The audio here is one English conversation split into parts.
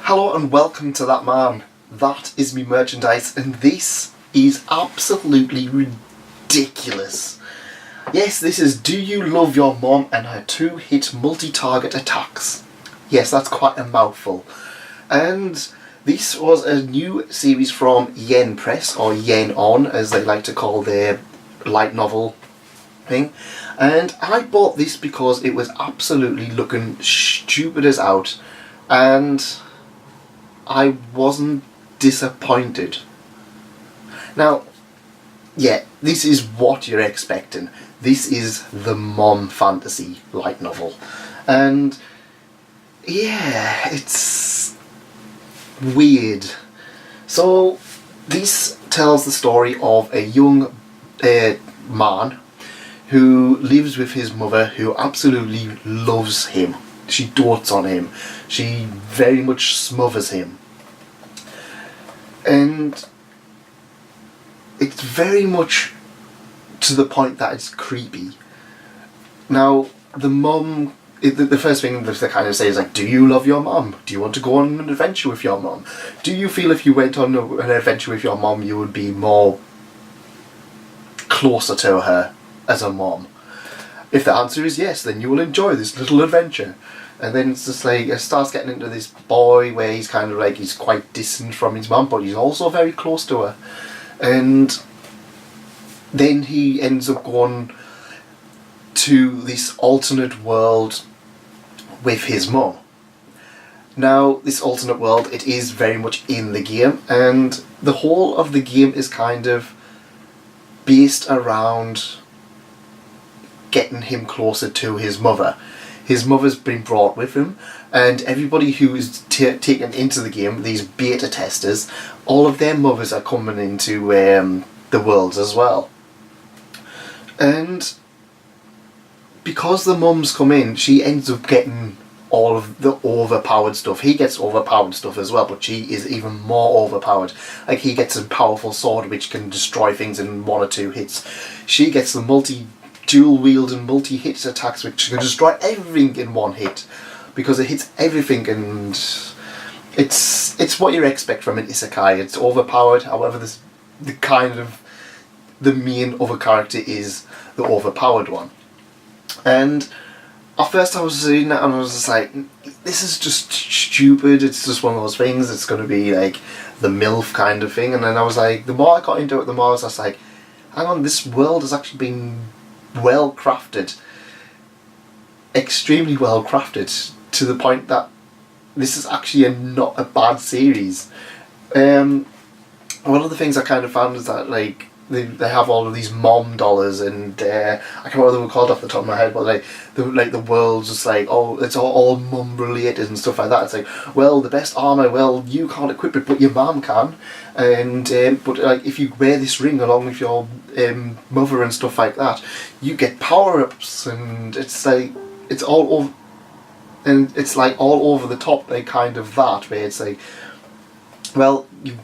Hello and welcome to That Man. That is me merchandise, and this is absolutely ridiculous. Yes, this is Do You Love Your Mom and Her 2-Hit Multi-Target Attacks. Yes, that's quite a mouthful. And this was a new series from Yen Press, or Yen On as they like to call their light novel thing. And I bought this because it was absolutely looking stupid as out, and I wasn't disappointed. Now, yeah, this is what you're expecting. This is the mom fantasy light novel. And yeah, it's weird. So, this tells the story of a young man who lives with his mother, who absolutely loves him. She dotes on him. She very much smothers him. And it's very much to the point that it's creepy. Now, the mum, the first thing they kind of say is like, do you love your mum? Do you want to go on an adventure with your mum? Do you feel if you went on an adventure with your mum you would be more closer to her as a mom? If the answer is yes, then you will enjoy this little adventure. And then it's just like, it starts getting into this boy where he's kind of like, he's quite distant from his mum, but he's also very close to her. And then he ends up going to this alternate world with his mum. Now, this alternate world, it is very much in the game, and the whole of the game is kind of based around getting him closer to his mother. His mother's been brought with him, and everybody who is taken into the game, these beta testers, all of their mothers are coming into the worlds as well. And because the mums come in, she ends up getting all of the overpowered stuff. He gets overpowered stuff as well, but she is even more overpowered. Like, he gets a powerful sword which can destroy things in 1 or 2 hits. She gets the dual wield and multi-hit attacks which can destroy everything in 1 hit, because it hits everything, and it's what you expect from an isekai. It's overpowered, however the main other character is the overpowered one. And at first I was reading that and I was just like, this is just stupid, it's just one of those things, it's going to be like the MILF kind of thing. And then I was like, the more I got into it, the more I was just like, hang on, this world has actually been well crafted, extremely well crafted, to the point that this is actually not a bad series. One of the things I kind of found is that, like, they have all of these mom dollars, and I can't remember what they were called off the top of my head, but the world's just like, oh, it's all mum related and stuff like that. It's like, well, the best armour, well, you can't equip it, but your mum can, and but like, if you wear this ring along with your mother and stuff like that, you get power-ups, and it's like, it's all over, and it's like all over the top, like, kind of that, where it's like, well, you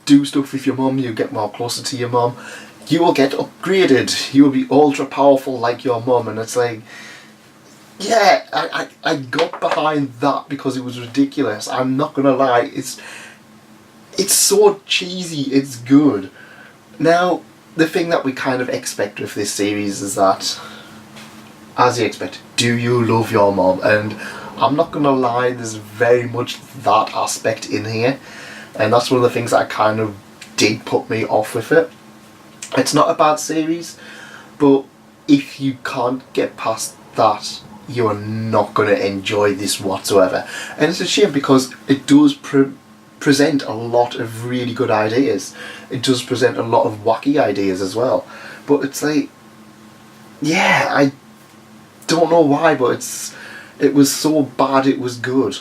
do stuff with your mum, you get more closer to your mum, you will get upgraded, you will be ultra powerful like your mum. And it's like, yeah, I got behind that because it was ridiculous. I'm not gonna lie, it's so cheesy, it's good. Now, the thing that we kind of expect with this series is that, as you expect, do you love your mom? And I'm not gonna lie, there's very much that aspect in here. And that's one of the things that kind of did put me off with it. It's not a bad series, but if you can't get past that, you are not going to enjoy this whatsoever. And it's a shame, because it does present a lot of really good ideas. It does present a lot of wacky ideas as well. But it's like, yeah, I don't know why, but it was so bad it was good.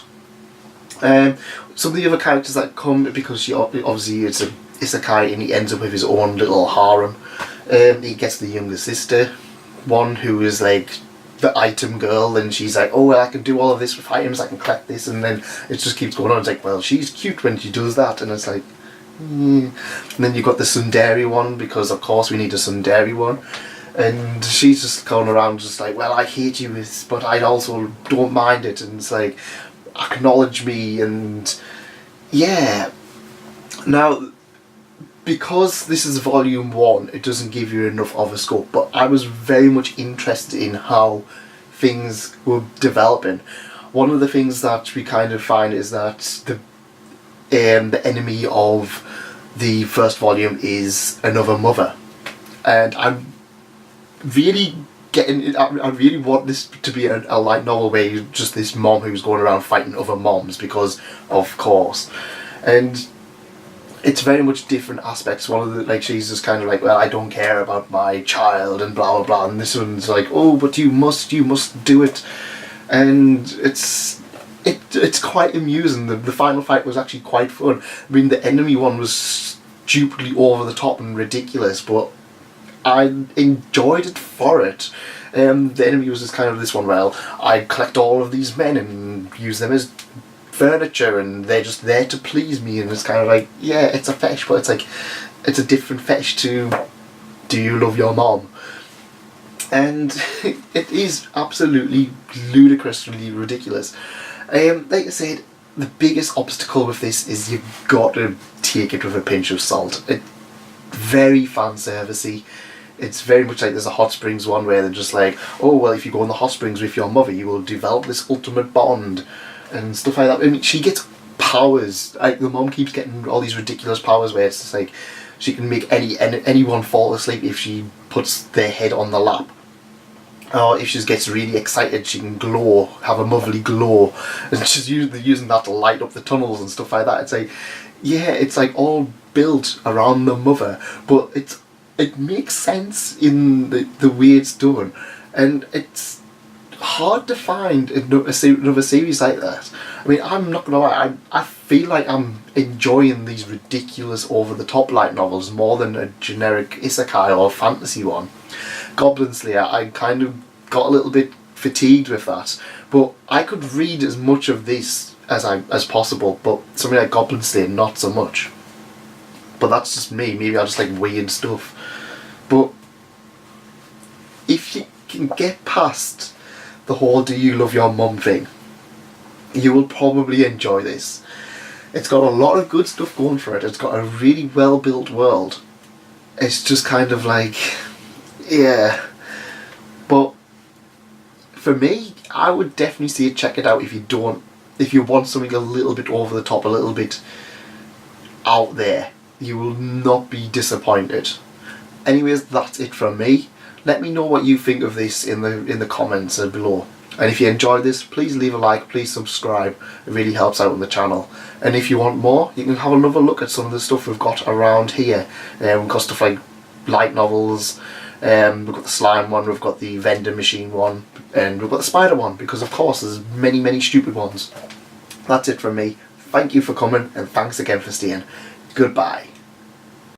Some of the other characters that come, because obviously it's a isekai and he ends up with his own little harem. He gets the younger sister, one who is like the item girl, and she's like, oh, well, I can do all of this with items, I can collect this, and then it just keeps going on. It's like, well, she's cute when she does that, and it's like, And then you've got the tsundere one, because of course we need a tsundere one. And she's just going around just like, well, I hate you, but I also don't mind it. And it's like, acknowledge me, and yeah. Now, because this is volume 1, it doesn't give you enough of a scope, but I was very much interested in how things were developing. One of the things that we kind of find is that the enemy of the first volume is another mother, and I'm really I really want this to be a light novel where you're just this mom who's going around fighting other moms, because of course, and it's very much different aspects. One of the, like, she's just kind of like, well, I don't care about my child and blah blah blah, and this one's like, oh, but you must do it, and it's quite amusing. The final fight was actually quite fun. I mean, the enemy one was stupidly over the top and ridiculous, but I enjoyed it for it. The enemy was just kind of this one, well, I collect all of these men and use them as furniture, and they're just there to please me, and it's kind of like, yeah, it's a fetish, but it's like, it's a different fetish to, do you love your mom? And it is absolutely ludicrously ridiculous. Like I said, the biggest obstacle with this is you've got to take it with a pinch of salt. It's very fan servicey. It's very much like there's a Hot Springs one where they're just like, oh, well, if you go in the Hot Springs with your mother, you will develop this ultimate bond and stuff like that. I mean, she gets powers. Like, the mom keeps getting all these ridiculous powers where it's just like she can make anyone fall asleep if she puts their head on the lap. Or if she gets really excited, she can glow, have a motherly glow, and she's using that to light up the tunnels and stuff like that. It's like, yeah, it's like all built around the mother, but it makes sense in the way it's done, and it's hard to find another series like that. I mean, I'm not gonna lie, I feel like I'm enjoying these ridiculous over-the-top light novels more than a generic isekai or fantasy one. Goblin Slayer, I kind of got a little bit fatigued with that, but I could read as much of this as possible, but something like Goblin Slayer, not so much. But that's just me, maybe I just like weird stuff. But if you can get past the whole do you love your mum thing, you will probably enjoy this. It's got a lot of good stuff going for it. It's got a really well built world. It's just kind of like, yeah. But for me, I would definitely say check it out if you want something a little bit over the top, a little bit out there. You will not be disappointed. Anyways, that's it from me. Let me know what you think of this in the comments below. And if you enjoyed this, please leave a like, please subscribe. It really helps out on the channel. And if you want more, you can have another look at some of the stuff we've got around here. We've got stuff like light novels, we've got the slime one, we've got the vending machine one, and we've got the spider one, because of course there's many stupid ones. That's it from me. Thank you for coming, and thanks again for staying. Goodbye.